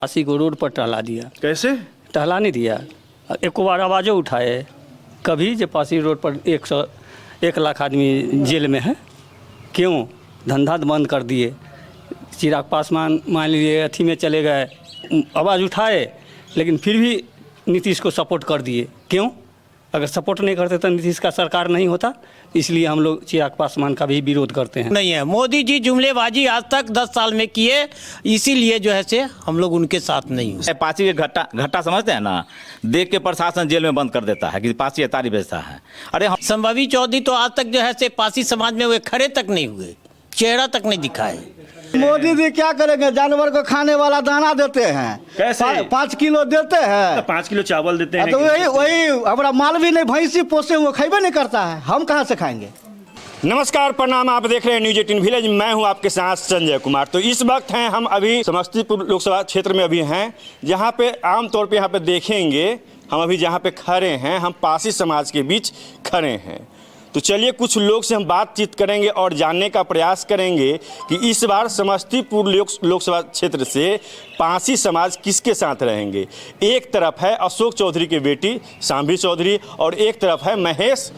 फांसी को रोड पर टहला दिया। कैसे? टहला नहीं दिया, एक बार आवाज़ें उठाए कभी जो फांसी रोड पर 1 लाख आदमी जेल में है, क्यों? धंधा बंद कर दिए। चिराग पासवान मान लीजिए अथी में चले गए, आवाज़ उठाए लेकिन फिर भी नीतीश को सपोर्ट कर दिए, क्यों? अगर सपोर्ट नहीं करते तो नीतीश का सरकार नहीं होता। इसलिए हम लोग चिराग पासवान का भी विरोध करते हैं। नहीं है, मोदी जी जुमलेबाजी आज तक 10 साल में किए, इसीलिए जो है से हम लोग उनके साथ नहीं हैं। पांची के घट्टा समझते हैं ना, देख के प्रशासन जेल में बंद कर देता है कि पांची अतारी बेचता है। अरे संभवी चौधरी तो आज तक जो है से पासी समाज में वे खड़े तक नहीं हुए, चेहरा तक नहीं दिखाए। मोदी जी क्या करेंगे? जानवर को खाने वाला दाना देते हैं, कैसे? 5 किलो देते हैं, 5 किलो चावल देते हैं। तो वही हमारा माल भी नहीं, भैंसी पोसे हुए खाइबे नहीं करता है, हम कहाँ से खाएंगे? नमस्कार, प्रणाम। आप देख रहे हैं न्यूज 18 विलेज। मैं हूं आपके साथ संजय कुमार। तो इस वक्त हैं हम अभी समस्तीपुर लोकसभा क्षेत्र में अभी हैं, जहां पे आमतौर पे यहाँ पे देखेंगे हम अभी जहां पे खड़े हैं, हम पासी समाज के बीच खड़े हैं। तो चलिए कुछ लोग से हम बातचीत करेंगे और जानने का प्रयास करेंगे कि इस बार समस्तीपुर लोकसभा क्षेत्र से पासी समाज किसके साथ रहेंगे। एक तरफ है अशोक चौधरी की बेटी सांभी चौधरी और एक तरफ है महेश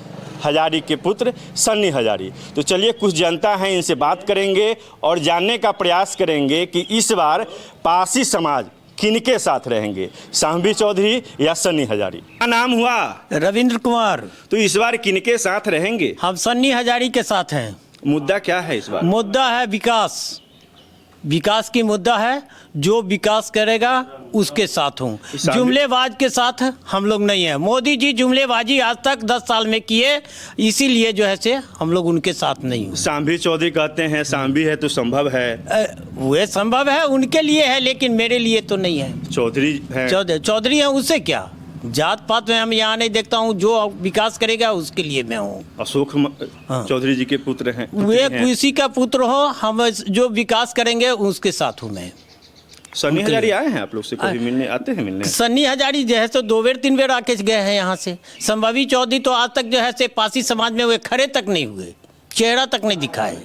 हजारी के पुत्र सन्नी हजारी। तो चलिए कुछ जनता है, इनसे बात करेंगे और जानने का प्रयास करेंगे कि इस बार पासी समाज किनके साथ रहेंगे, सांभी चौधरी या सन्नी हजारी। क्या नाम हुआ? रविंद्र कुमार। तो इस बार किनके साथ रहेंगे? हम सन्नी हजारी के साथ हैं। मुद्दा क्या है इस बार? मुद्दा है विकास, विकास की मुद्दा है। जो विकास करेगा उसके साथ हूँ, जुमलेबाज के साथ हम लोग नहीं हैं। मोदी जी जुमलेबाजी आज तक 10 साल में किए, इसीलिए जो है से हम लोग उनके साथ नहीं हैं। सांभी चौधरी कहते हैं सांभी है तो संभव है। वे संभव है, उनके लिए है, लेकिन मेरे लिए तो नहीं है। चौधरी है, चौधरी हैं, उससे क्या? जात पात में हम यहाँ नहीं देखता हूँ, जो विकास करेगा उसके लिए मैं हूँ। अशोक चौधरी जी के पुत्र हैं। वे किसी का पुत्र हो, हम जो विकास करेंगे उसके साथ हूँ मैं। सन्नी हजारी आए हैं आप लोग से कभी मिलने? आते हैं मिलने? सन्नी हजारी जो है तो 2 बेर 3 बेर आके गए हैं यहाँ से। संभवी चौधरी तो आज तक जो है से पासी समाज में वे खड़े तक नहीं हुए, चेहरा तक नहीं दिखाए।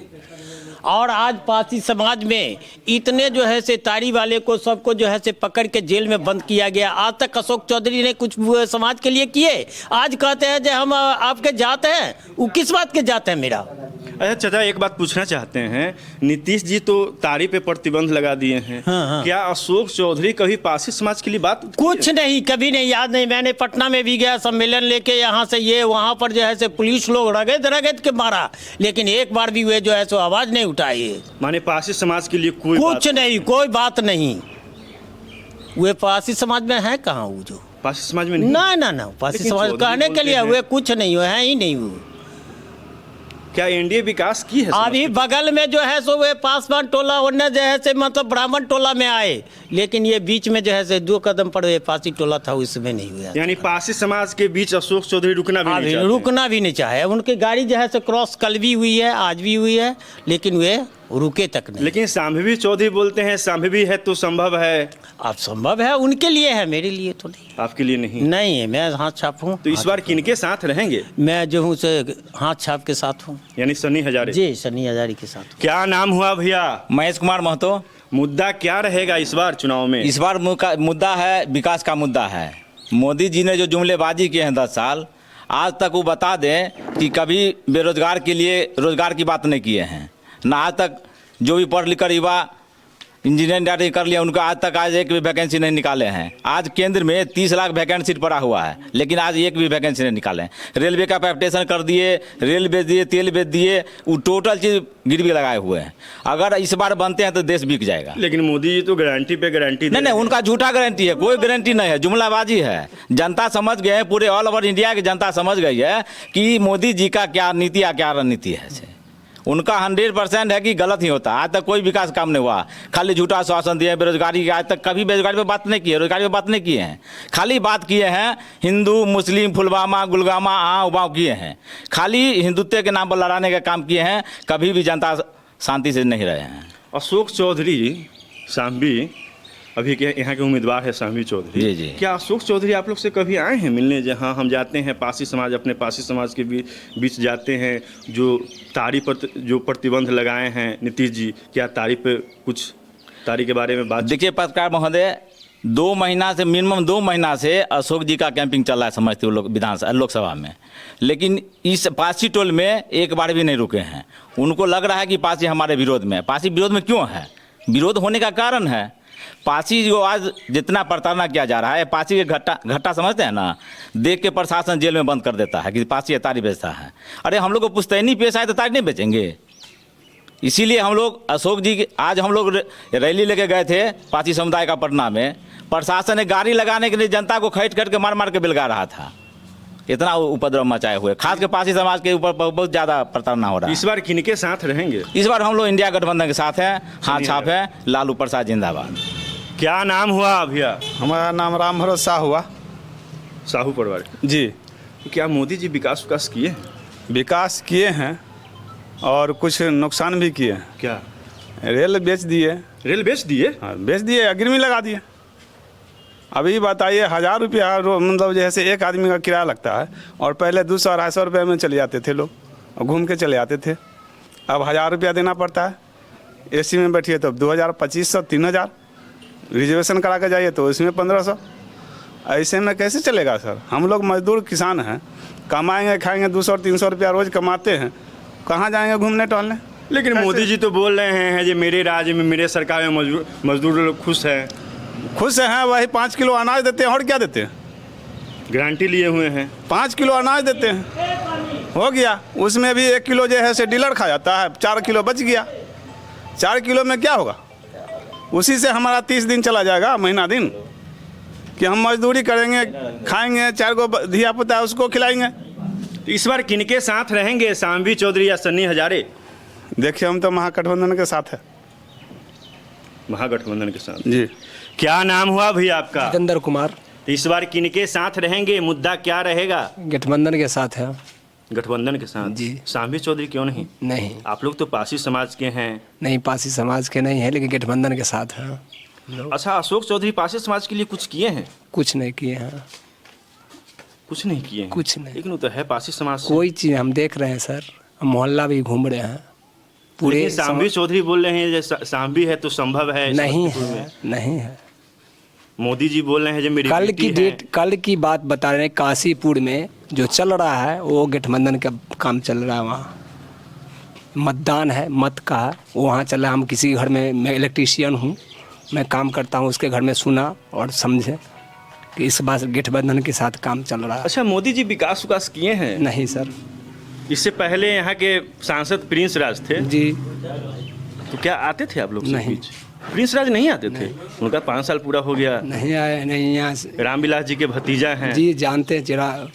और आज पासी समाज में इतने जो है से तारी वाले को सबको जो है से पकड़ के जेल में बंद किया गया। आज तक अशोक चौधरी ने कुछ समाज के लिए किए। आज कहते हैं जो हम आपके जात हैं, वो किस बात के जात है मेरा? अच्छा चाचा, एक बात पूछना चाहते हैं, नीतीश जी तो तारी पे प्रतिबंध लगा दिए हैं। हाँ। क्या अशोक चौधरी कभी पासी समाज के लिए बात कुछ नहीं, कभी नहीं, याद नहीं। मैंने पटना में भी गया सम्मेलन लेके, यहाँ से ये वहाँ पर जो है से पुलिस लोग रगड़ के मारा, लेकिन एक बार भी वे जो है सो आवाज़ नहीं उठाई। माने पासी समाज के लिए कुछ नहीं, कोई बात नहीं। वे पासी समाज में है कहाँ? वो जो पासी समाज में ना पासी समाज कहने के लिए वे कुछ नहीं हुए हैं ही नहीं। वो क्या एनडीए विकास की है? अभी बगल में जो है सो वे पासवान टोला उन्हें जो है से मतलब ब्राह्मण टोला में आए, लेकिन ये बीच में जो है से 2 कदम पर वे पासी टोला था, उसमें नहीं हुआ। यानी पासी समाज के बीच अशोक चौधरी रुकना भी नहीं चाहे। उनकी गाड़ी जो है से क्रॉस कल भी हुई है, आज भी हुई है, लेकिन वे रुके तक नहीं। लेकिन सांभी चौधरी बोलते हैं सांभी है तो संभव है। अब संभव है उनके लिए है, मेरे लिए तो नहीं। आपके लिए नहीं? नहीं है, मैं हाथ छाप हूँ। तो इस बार किनके साथ रहेंगे? मैं जो हूँ से हाथ छाप के साथ हूँ, यानी सन्नी हजारी जी, सन्नी हजारी के साथ। क्या नाम हुआ भैया? महेश कुमार महतो। मुद्दा क्या रहेगा इस बार चुनाव में? इस बार मुद्दा है विकास का मुद्दा है। मोदी जी ने जो जुमलेबाजी किए हैं 10 साल, आज तक वो बता दें कि कभी बेरोजगार के लिए रोजगार की बात नहीं किए हैं। ना आज तक जो भी पढ़ लिख कर युवा इंजीनियरिंग कर लिया, उनका आज एक भी वैकेंसी नहीं निकाले हैं। आज केंद्र में 30 लाख वैकेंसी पड़ा हुआ है, लेकिन आज एक भी वैकेंसी नहीं निकाले हैं। रेलवे का पैप्टेशन कर दिए, रेल बेच दिए, तेल बेच दिए, वो टोटल चीज़ गिरवी लगाए हुए हैं। अगर इस बार बनते हैं तो देश बिक जाएगा। लेकिन मोदी जी तो गारंटी पे गारंटी नहीं, उनका झूठा गारंटी है, कोई गारंटी नहीं है, जुमलाबाजी है। जनता समझ गए, पूरे ऑल ओवर इंडिया की जनता समझ गई है कि मोदी जी का क्या नीति या क्या रणनीति है। उनका 100% है कि गलत ही होता। आज तक कोई विकास काम नहीं हुआ, खाली झूठा आश्वासन दिए। बेरोजगारी आज तक कभी बेरोजगारी पे बात नहीं की है, रोजगारी पे बात नहीं किए हैं। खाली बात किए हैं हिंदू मुस्लिम पुलवामा गुलगामा उबाव किए हैं। खाली हिंदुत्व के नाम पर लड़ाने का काम किए हैं, कभी भी जनता शांति से नहीं रहे हैं। अशोक चौधरी सांभी अभी के यहाँ के उम्मीदवार है, सांभी चौधरी जी। क्या अशोक चौधरी आप लोग से कभी आए हैं मिलने? जहाँ हम जाते हैं पासी समाज, अपने पासी समाज के बीच जाते हैं, जो तारी पर जो प्रतिबंध लगाए हैं नीतीश जी, क्या तारी पे कुछ तारी के बारे में बात? देखिए पत्रकार महोदय, 2 महीना से मिनिमम 2 महीना से अशोक जी का कैंपिंग चल रहा है समस्तीपुर लोकसभा में, लेकिन इस पासी टोल में एक बार भी नहीं रुके हैं। उनको लग रहा है कि पासी हमारे विरोध में है। पासी विरोध में क्यों है? विरोध होने का कारण है पासी जो आज जितना प्रताड़ना किया जा रहा है, पासी के घट्टा समझते हैं ना, देख के प्रशासन जेल में बंद कर देता है कि पासी तारी बेचता है। अरे हम लोग को पुश्तैनी पेशा है तो तारी नहीं बेचेंगे। इसीलिए हम लोग अशोक जी आज हम लोग रैली लेके गए थे पासी समुदाय का पटना में। प्रशासन ने गाड़ी लगाने के लिए जनता को खींच के मार मार के बिलगा रहा था। इतना उपद्रव मचाए हुए, खास कर पासी समाज के ऊपर बहुत ज़्यादा प्रताड़ना हो रहा है। इस बार किनके साथ रहेंगे? इस बार हम लोग इंडिया गठबंधन के साथ हैं। हाथ छाप है लालू प्रसाद जिंदाबाद। क्या नाम हुआ भैया? हमारा नाम राम भरोसा शाह हुआ। साहू परिवार जी। तो क्या मोदी जी विकास किए? विकास किए हैं और कुछ नुकसान भी किए हैं। क्या? रेल बेच दिए। रेल बेच दिए? हाँ, बेच दिए, अग्रिमी लगा दिए। अभी बताइए 1000 रुपया मतलब जैसे एक आदमी का किराया लगता है, और पहले 200-250 रुपये में चले जाते थे लोग और घूम के चले आते थे। अब 1000 रुपया देना पड़ता है। एसी में बैठिए तो 2000, 2500, 3000। रिजर्वेशन करा के जाइए तो इसमें 1500। ऐसे में कैसे चलेगा सर? हम लोग मजदूर किसान हैं, कमाएंगे खाएंगे, 200-300 रुपया रोज़ कमाते हैं, कहाँ जाएंगे घूमने टहलने? लेकिन मोदी जी तो बोल रहे हैं जो मेरे राज्य में, मेरे सरकार में मजदूर लोग खुश हैं। खुश हैं, वही 5 किलो अनाज देते हैं और क्या देते हैं? गारंटी लिए हुए हैं। 5 किलो अनाज देते हैं, हो गया। उसमें भी 1 किलो जो है से डीलर खा जाता है, 4 किलो बच गया। 4 किलो में क्या होगा? उसी से हमारा 30 दिन चला जाएगा, महीना दिन, कि हम मजदूरी करेंगे, खाएंगे, 4 गो धिया पुता है उसको खिलाएंगे। तो इस बार किनके साथ रहेंगे, सांबी चौधरी या सन्नी हजारे? देखिए हम तो महागठबंधन के साथ है। महागठबंधन के साथ जी। क्या नाम हुआ भैया आपका? जितेंद्र कुमार। तो इस बार किनके साथ रहेंगे, मुद्दा क्या रहेगा? गठबंधन के साथ है। गठबंधन के साथ जी। सांबी चौधरी क्यों नहीं? नहीं आप लोग तो पासी समाज के हैं। नहीं, पासी समाज के नहीं है, लेकिन गठबंधन के साथ है। अच्छा, अशोक चौधरी पासी समाज के लिए कुछ किए हैं? कुछ नहीं किए हैं। कुछ नहीं किए हैं। कुछ नहीं। लेकिन वो तो है पासी समाज से। कोई चीज़ हम देख रहे हैं सर, हम मोहल्ला भी घूम रहे हैं पूरे। लेकिन सांबी चौधरी बोल रहे हैं जो सांबी है तो संभव है। नहीं समस्तीपुर है, में। नहीं है। मोदी जी बोल रहे हैं जो मेरी कल बेटी की है। डेट, कल की बात बता रहे हैं। काशीपुर में जो चल रहा है वो गठबंधन का काम चल रहा है। वहाँ मतदान है, मत का है, वहाँ चल रहा है। हम किसी घर में, मैं इलेक्ट्रीशियन हूँ, मैं काम करता हूँ, उसके घर में सुना और समझे कि इस बार गठबंधन के साथ काम चल रहा है। अच्छा, मोदी जी विकास किए हैं? नहीं सर। इससे पहले यहाँ के सांसद प्रिंस राज थे। जी तो क्या आते थे आप लोग से नहीं। बीच? प्रिंस राज नहीं आते थे? उनका 5 साल पूरा हो गया। नहीं आए, नहीं यहाँ से। रामविलास जी के भतीजा हैं। जी जानते हैं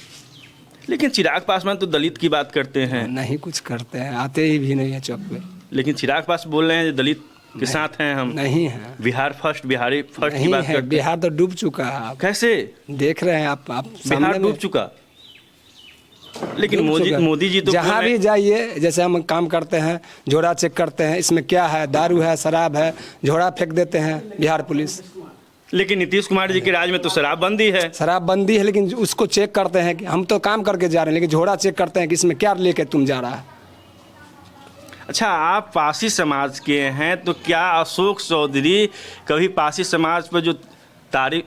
लेकिन चिराग पासवान तो दलित की बात करते हैं। नहीं कुछ करते हैं, आते ही भी नहीं है चौक पे। लेकिन चिराग पास बोल रहे हैं जो दलित के साथ हैं हम। नहीं है, बिहारी फर्स्ट की नहीं बात है। करते हैं। बिहार तो डूब चुका है। आप कैसे? देख रहे हैं आप बिहार सामने डूब में चुका। लेकिन डूब चुका है। मोदी जी तो जहाँ बोल रहे भी जाइए, जैसे हम काम करते हैं, झोड़ा चेक करते हैं, इसमें क्या है, दारू है, शराब है, झोड़ा फेंक देते हैं बिहार पुलिस। लेकिन नीतीश कुमार जी के राज में तो शराबबंदी है। शराबबंदी है, लेकिन उसको चेक करते हैं कि हम तो काम करके जा रहे हैं, लेकिन झोड़ा चेक करते हैं कि इसमें क्या लेके तुम जा रहा है। अच्छा, आप पासी समाज के हैं तो क्या अशोक चौधरी कभी पासी समाज पर जो तारी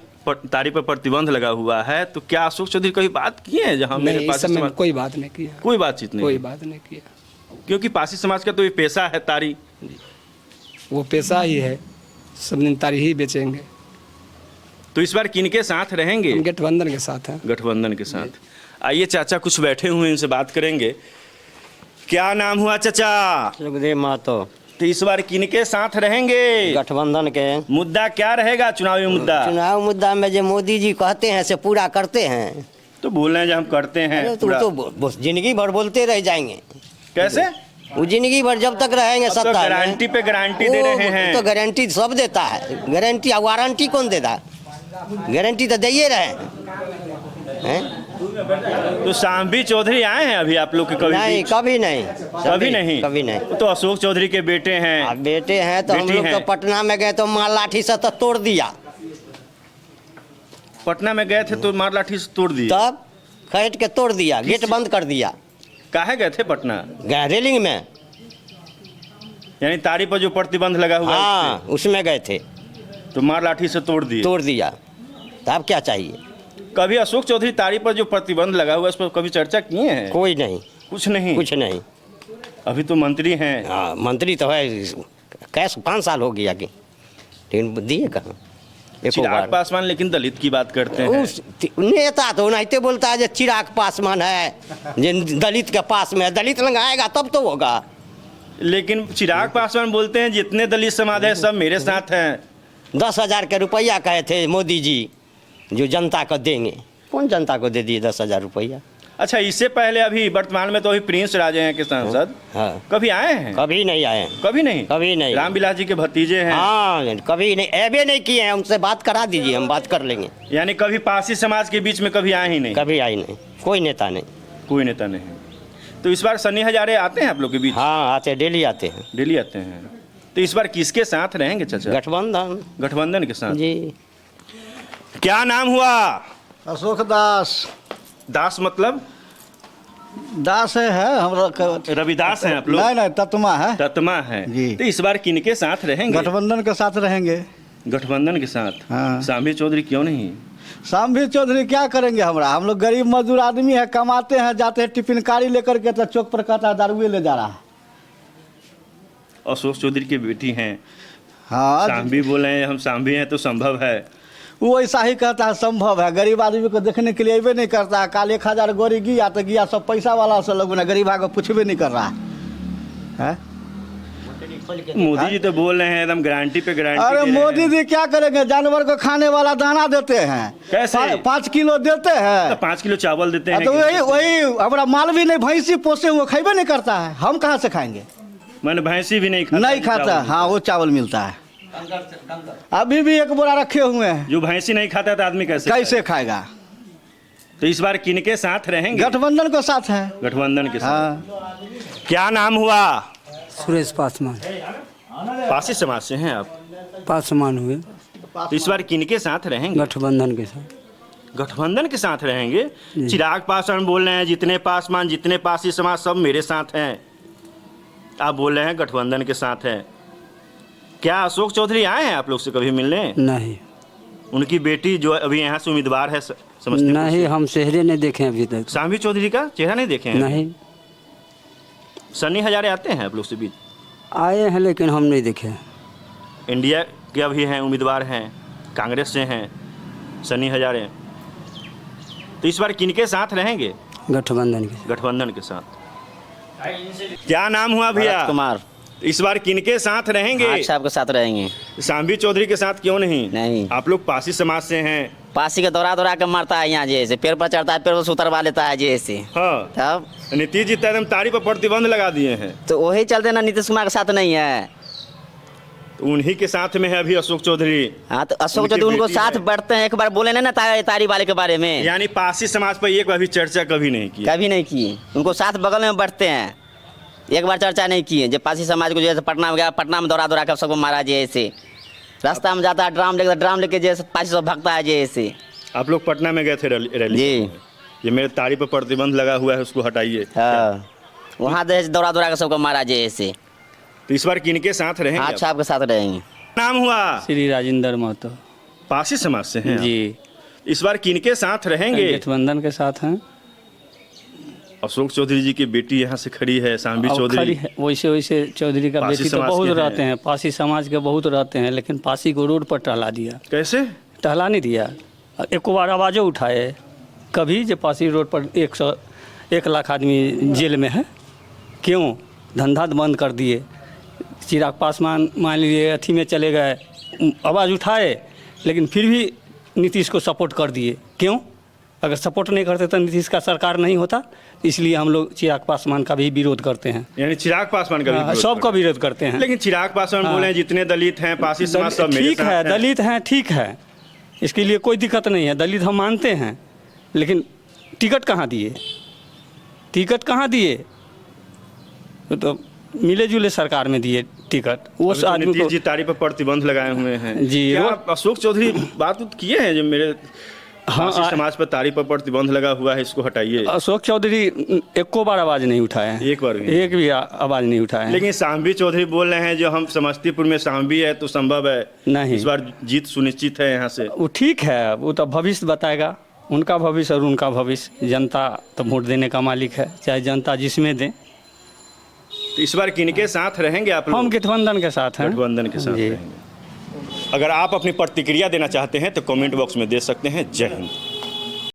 पर प्रतिबंध लगा हुआ है, तो क्या अशोक चौधरी कभी बात किए हैं जहाँ मेरे नहीं, इस पासी समय समाज? कोई बात नहीं किया। कोई बातचीत नहीं? कोई बात नहीं किया, क्योंकि पासी समाज का तो ये पेशा है तारी। वो पेशा ही है, सब दिन तारी ही बेचेंगे। तो इस बार किनके साथ रहेंगे? हम गठबंधन के साथ हैं। गठबंधन के साथ। आइए चाचा कुछ बैठे हुए हैं, इनसे बात करेंगे। क्या नाम हुआ चाचा? सुखदेव महतो। तो इस बार किनके साथ रहेंगे? गठबंधन के। मुद्दा क्या रहेगा, चुनावी मुद्दा? चुनाव मुद्दा में जो मोदी जी कहते हैं से पूरा करते हैं। तो बोल रहे हैं जो हम करते हैं अरे पूरा। तो जिंदगी भर बोलते रह जाएंगे। कैसे? वो जिंदगी भर जब तक रहेंगे अब तो सत्ता में। गारंटी पे गारंटी दे रहे हैं। तो गारंटी सब देता है। गारंटी वारंटी कौन देता है? गारंटी तो दे ही रहे हैं। तो सांबी चौधरी आए हैं अभी आप लोग के कभी? नहीं, कभी नहीं। कभी नहीं? कभी नहीं। तो अशोक चौधरी के बेटे हैं। अब बेटे हैं तो हम बेटी लोग तो हैं। पटना में गए तो मार लाठी से तो तोड़ दिया। पटना में गए थे तो मार लाठी से तोड़ दी? तब खरीद के तोड़ दिया, गेट बंद कर दिया। काहे गए थे पटना? गए रेलिंग में। यानी तारी पर जो प्रतिबंध लगा हुआ है हाँ, उसमें गए थे। तो मार लाठी से तोड़ दिए। तोड़ दिया, तो अब क्या चाहिए? कभी अशोक चौधरी तारी पर जो प्रतिबंध लगा हुआ है, इस पर कभी चर्चा किए हैं? कोई नहीं, कुछ नहीं। कुछ नहीं। अभी तो मंत्री हैं। हाँ, मंत्री तो है, कैसे 5 साल हो गया कि, लेकिन दिए कहाँ एको चिराग बार? पासवान लेकिन दलित की बात करते हैं। उस नेता तो नहीं बोलता है जो चिराग पासवान है, जिन दलित के पास में है, दलित लगाएगा तब तो होगा। लेकिन चिराग पासवान बोलते हैं जितने दलित समाज है सब मेरे साथ हैं। 10,000 के रुपया कहे थे मोदी जी, जो जनता को देंगे। कौन जनता को दे दिए 10,000 रुपया? अच्छा, इससे पहले अभी वर्तमान में तो अभी प्रिंस राजे हैं के सांसद। हाँ। कभी आए हैं? कभी नहीं आए, कभी नहीं। कभी नहीं। रामविलास जी के भतीजे हैं। हाँ, कभी नहीं, ऐबे नहीं किए हैं। हमसे बात करा दीजिए, हम बात कर लेंगे। यानी कभी पासी समाज के बीच में कभी आए ही नहीं? कभी आई नहीं, कोई नेता नहीं। कोई नेता नहीं। तो इस बार सन्नी हजारे आते हैं आप लोग के बीच? हाँ, आते, डेली आते हैं। डेली आते हैं। तो इस बार किसके साथ रहेंगे चाचा? गठबंधन। गठबंधन के साथ जी। क्या नाम हुआ? अशोक दास। दास मतलब? दास है हमरा रविदास हैं आप लोग? नहीं नहीं, तत्मा है। तत्मा है जी। तो इस बार किनके साथ रहेंगे? गठबंधन के साथ रहेंगे। गठबंधन के साथ। हाँ। सांभी चौधरी क्यों नहीं? शामवी चौधरी क्या करेंगे? हम लोग गरीब मजदूर आदमी है, कमाते हैं, जाते हैं टिफिन कारी लेकर के, तो चौक पर कहता है दारुए ले जा रहा है। अशोक चौधरी की बेटी हैं। हाँ, सांभी बोले हैं, हम सांभी हैं तो संभव है। वो ऐसा ही कहता है संभव है। गरीब आदमी को देखने के लिए अबे नहीं करता है। काल 1,000 गोरी गया तो गया, सब पैसा वाला से लोग गरीबा को पूछबे नहीं कर रहा है। मोदी जी तो बोल रहे हैं एकदम गारंटी पे गारंटी। अरे मोदी जी क्या करेंगे? जानवर को खाने वाला दाना देते हैं। कैसे? 5 किलो देते हैं। 5 किलो चावल देते हैं। तो वही हमारा माल भी नहीं, भैंसी पोसे हुए खाइबे नहीं करता है। हम कहाँ से खाएंगे? मैंने भैंसी भी नहीं खाता। नहीं खाता। हाँ, वो चावल मिलता है। अभी भी 1 बोरा रखे हुए हैं। जो भैंसी नहीं खाता तो आदमी कैसे खाएगा? तो इस बार किनके साथ रहेंगे? गठबंधन के साथ है। गठबंधन के साथ। हाँ। क्या नाम हुआ? सुरेश पासवान। पासी समाज से हैं आप? पासवान हुए। तो इस बार किनके साथ रहेंगे? गठबंधन के साथ। गठबंधन के साथ रहेंगे। चिराग पासवान बोल रहे हैं जितने पासवान, जितने पासी समाज सब मेरे साथ हैं। आप बोल रहे हैं गठबंधन के साथ है। क्या अशोक चौधरी आए हैं आप लोग से कभी मिलने? नहीं। उनकी बेटी जो अभी यहाँ से उम्मीदवार है समझते? नहीं, हम चेहरे नहीं देखे अभी तक। सांभी चौधरी का चेहरा नहीं देखे हैं? नहीं। सन्नी हजारे आते हैं आप लोग से बीच? आए हैं लेकिन हम नहीं देखे। इंडिया के अभी हैं, उम्मीदवार हैं, कांग्रेस से हैं सन्नी हजारे। तो इस बार किनके साथ रहेंगे? गठबंधन के। गठबंधन के साथ। क्या नाम हुआ भैया? कुमार। इस बार किनके साथ रहेंगे? साहब के साथ रहेंगे। सांभी चौधरी के साथ क्यों नहीं? नहीं। आप लोग पासी समाज से हैं। पासी के दौरा के मारता है यहाँ, जैसे पेड़ पर चढ़ता है, पेड़ पर से उतरवा लेता है जैसे। हाँ। तब नीतीश जी तो एकदम तारी पर प्रतिबंध लगा दिए हैं। तो वही चलते ना, नीतीश कुमार के साथ नहीं है। तो उन्हीं के साथ में है अभी अशोक चौधरी। हाँ, तो अशोक उनकी चौधरी उनको बेटी साथ है। बढ़ते हैं। एक बार बोले ना तारी वाले के बारे में, यानी पासी समाज पर एक बार भी चर्चा कभी नहीं की? कभी नहीं किए। उनको साथ बगल में बढ़ते हैं, एक बार चर्चा नहीं किए। जब पासी समाज को जैसे पटना में गया, पटना में दौरा कर सबको मारा जैसे। रास्ता में जाता है ड्राम लेके जैसे पासी सब भागता है जैसे। आप लोग पटना में गए थे रैली? जी। ये मेरे तारी पर प्रतिबंध लगा हुआ है, उसको हटाइए। हाँ, वहाँ दौरा कर सबको मारा जैसे। तो इस बार किनके साथ रहेंगे? हाँ, अच्छा आपके साथ रहेंगे। नाम हुआ? श्री राजेंद्र महतो। पासी समाज से हैं जी। आप? इस बार किनके साथ रहेंगे? गठबंधन के साथ हैं। अशोक चौधरी जी की बेटी यहाँ से खड़ी है, सांभी अब चौधरी। खड़ी है, वैसे चौधरी का पासी बेटी तो समाज बहुत के हैं। रहते हैं, पासी समाज के बहुत रहते हैं, लेकिन पासी को रोड पर टहला दिया। कैसे? टहला नहीं दिया। एक बार आवाज़ें उठाए कभी जो पासी रोड पर 1 लाख आदमी जेल में है। क्यों? धंधा बंद कर दिए। चिराग पासवान मान लीजिए अथी में चले गए, आवाज़ उठाए, लेकिन फिर भी नीतीश को सपोर्ट कर दिए। क्यों? अगर सपोर्ट नहीं करते तो नीतीश का सरकार नहीं होता। इसलिए हम लोग चिराग पासवान का भी विरोध करते हैं। यानी चिराग पासवान का भी विरोध सबका करते हैं। विरोध करते हैं। लेकिन चिराग पासवान बोले हैं जितने दलित हैं, पासी समाज सब मेरे ठीक साथ है, हैं। दलित हैं, ठीक है, इसके लिए कोई दिक्कत नहीं है, दलित हम मानते हैं, लेकिन टिकट कहाँ दिए? टिकट कहाँ दिए? तो मिले जुले सरकार में दिए टिकट। उस अभी तो आदमी नीतीश को जी तारी पर प्रतिबंध लगाए हुए हैं जी। क्या अशोक चौधरी बात किए हैं जो मेरे हाँ, पासी समाज पर तारीफ पर प्रतिबंध लगा हुआ है, इसको हटाइए। अशोक चौधरी एको बार आवाज़ नहीं उठाए हैं, एक बार भी एक भी आवाज़ नहीं उठाए हैं। लेकिन सांबी चौधरी बोल रहे हैं जो हम समस्तीपुर में सांबी है तो संभव है, नहीं। इस बार जीत सुनिश्चित है यहाँ से। वो ठीक है, वो तो भविष्य बताएगा, उनका भविष्य और उनका भविष्य। जनता तो वोट देने का मालिक है, चाहे जनता जिसमें दे। तो इस बार किनके साथ रहेंगे आप लोग? हम गठबंधन के साथ हैं। गठबंधन के साथ जी। रहेंगे। अगर आप अपनी प्रतिक्रिया देना चाहते हैं तो कमेंट बॉक्स में दे सकते हैं। जय हिंद।